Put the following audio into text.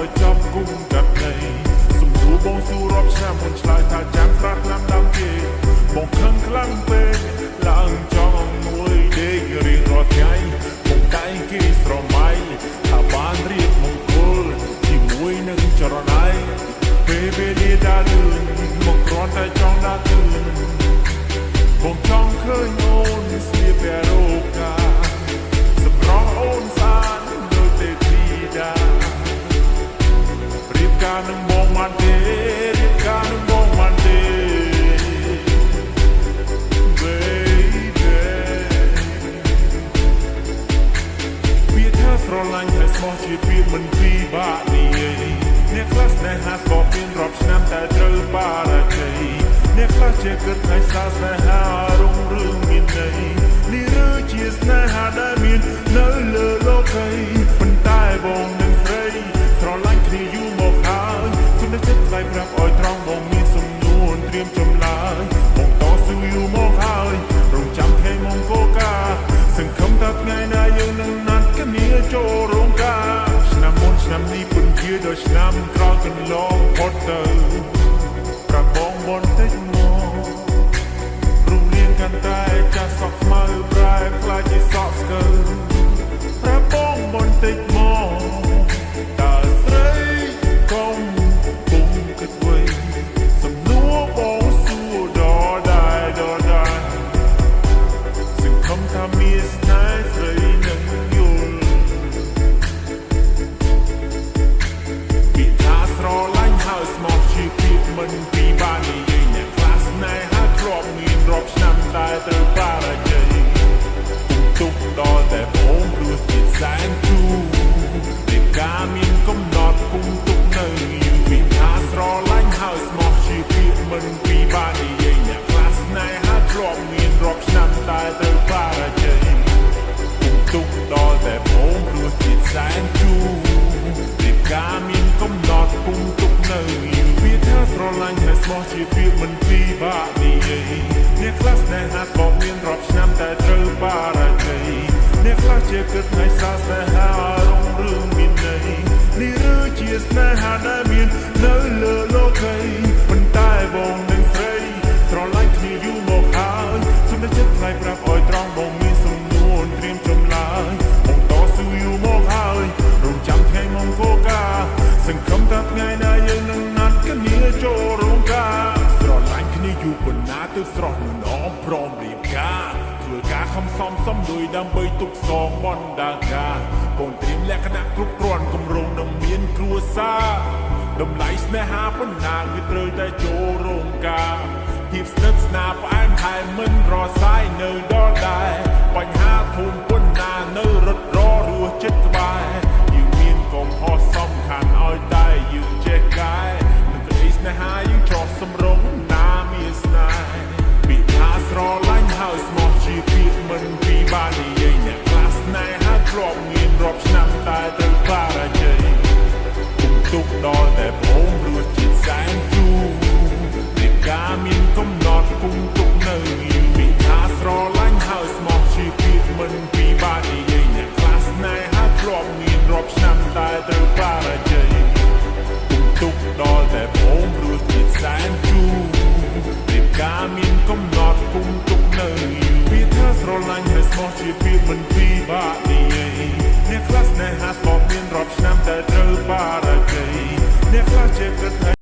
ឲ្យចប់គុំកាត់នៃសំដួលបងស៊ូរាប់ឆ្នាំមុនឆ្លើយថាចាំស្រាក់ឆ្នាំដើមគេបងខឹងខ្លាំងពេកឡើងចង់មួយដេករៀងរាល់ថ្ងៃបងតែងគេស្រមៃថាបានរៀបមង្គលជាមួយនឹងចរណៃពេលវេលាដើរលឿនមកគ្រាន់តែចង់ដើរទឿនបងចង់ឃើញអូនស្លៀកពាក់រ៉ូកាសម្រស់អូនសានដូចទេធីតារៀបការនឹងបងបានទេរៀបការនឹងបងបានទេ baby វាថាស្រឡាញ់ហើយស្មោះជាពាក្យមិនពីបាក់នេះអ្នកខ្លះស្នេហាក៏មានរាប់ឆ្នាំតែត្រូវបារជ័យអ្នកខ្លះជាគិតថាស្នេហារុងរឿងមានន័យនេះឬជាស្នេហាដែលមាននៅលើលោកីប៉ុន្តែបងនឹងស្រីស្រឡាញ់គ្នាយូរមកហើយសុទ្ធតែចិត្តថ្លៃប្រាប់ឲ្យត្រង់បងមានសំនួនត្រៀមចម្លើយបងតស៊ូយូរមកហើយរងចាំថ្ងៃមង្គលការសង្ឃឹមថាថ្ងៃណាយើងនឹងណាត់គ្នាចូលរោងការឆ្នាំមុនឆ្នាំនេះពុនជាដល់ឆ្នាំក្រោយកន្លងផុតទៅប្រាប់បងបន្តិចមករូបរាងកាន់តែចាស់សក់ខ្មៅប្រែខ្លាចជាសក់ស្កើប្រាប់បងបន្តិចមកតើស្រីកុំពុំគិតវិញសំណួរបងសួរដល់ដែរសង្ឃឹមថាមានស្នេហ៍ស្រីនឹងយល់ពីថាស្រឡាញ់ហើយស្មោះជាពាក្យមិនពីបាននិយាយអ្នកខ្លះស្នេហាធ្លាប់មានរាប់ឆ្នាំតែត្រូវបារជ័យទុកដល់តែបងព្រោះជាសែនជូររៀបការមានកំណត់គុំទុកនៅយូរពីថាស្រឡាញ់ហើយស្មោះជាពាក្យមិនពីបាននិយាយអ្នកខ្លះស្នេហាធ្លាប់មានរាប់ឆ្នាំតែត្រូវបារជ័យទុកដល់តែបងព្រោះជាសែនជូររៀបការមានកំណត់គុំទុកនៅយូរពីថាស្រឡាញ់ហើយស្មោះជាពាក្យមិនពីបាក់និយាយអ្នកខ្លះស្នេហាក៏មានរាប់ឆ្នាំតែត្រូវបារជ័យអ្នកខ្លះជាគិតថាស្នេហារុងរឿងមានន័យនេះឬជាស្នេហាដែលមាននៅលើលោកីប៉ុន្តែបងនឹងស្រីស្រឡាញ់គ្នាយូរមកហើយសុទ្ធតែចិត្តថ្លៃប្រាប់ឲ្យត្រង់បងមានសំនួនត្រៀមចម្លើយបងតស៊ូយូរមកហើយរងចាំថ្ងៃមង្គលការសង្ឃឹមថាថ្ងៃណាយើងនឹងណាត់គ្នាចូលរោងការស្រឡាញ់គ្នាយូរប៉ុណ្ណាទើបស្រស់នឹងអមព្រមរៀបការធ្វើការខំសំដូចដើម្បីទុកសងបណ្ដាការបងត្រៀមលក្ខណៈគ្រប់គ្រាន់គម្រោងនឹងមានគ្រួសារតម្លៃស្នេហាប៉ុណ្ណាវាត្រូវតែចូលរោងការភាពស្និទ្ធស្នាលផ្អែមថែមមិនរសាយនៅដល់ដែរបញ្ហាធំប៉ុណ្ណានៅរត់ររស់ចិត្តក្បែរយើងមានកំហុសសំខាន់ឲ្យតែយើងចេះកែនឹងក្តីស្នេហាយើងចោះសម្រងណាមានស្នេហ៍ពីថាស្រឡាញ់ហើយស្មោះជាពាក្យមិនពីបាននិយាយអ្នកខ្លះស្នេហាធ្លាប់មានរាប់ឆ្នាំតែត្រូវបារជ័យគុំទុកដល់តែបងព្រោះជាសែនជូររៀបការមានកំណត់គុំទុកនៅយូរពីថាស្រឡាញ់ហើយស្មោះជាពាក្យមិនពីបាននិយាយអ្នកខ្លះស្នេហាធ្លាប់មានរាប់ឆ្នាំតែត្រូវបារជ័យគុំទុកដល់តែបងព្រោះជាសែនជូររៀបការមានកំណត់គុំទុកនៅយូរពីថាស្រឡាញ់ហើយស្មោះជាពាក្យមិនពីបាក់និយាយអ្នកខ្លះស្នេហាក៏មានរាប់ឆ្នាំតែត្រូវបារជ័យអ្នកខ្លះជាគិត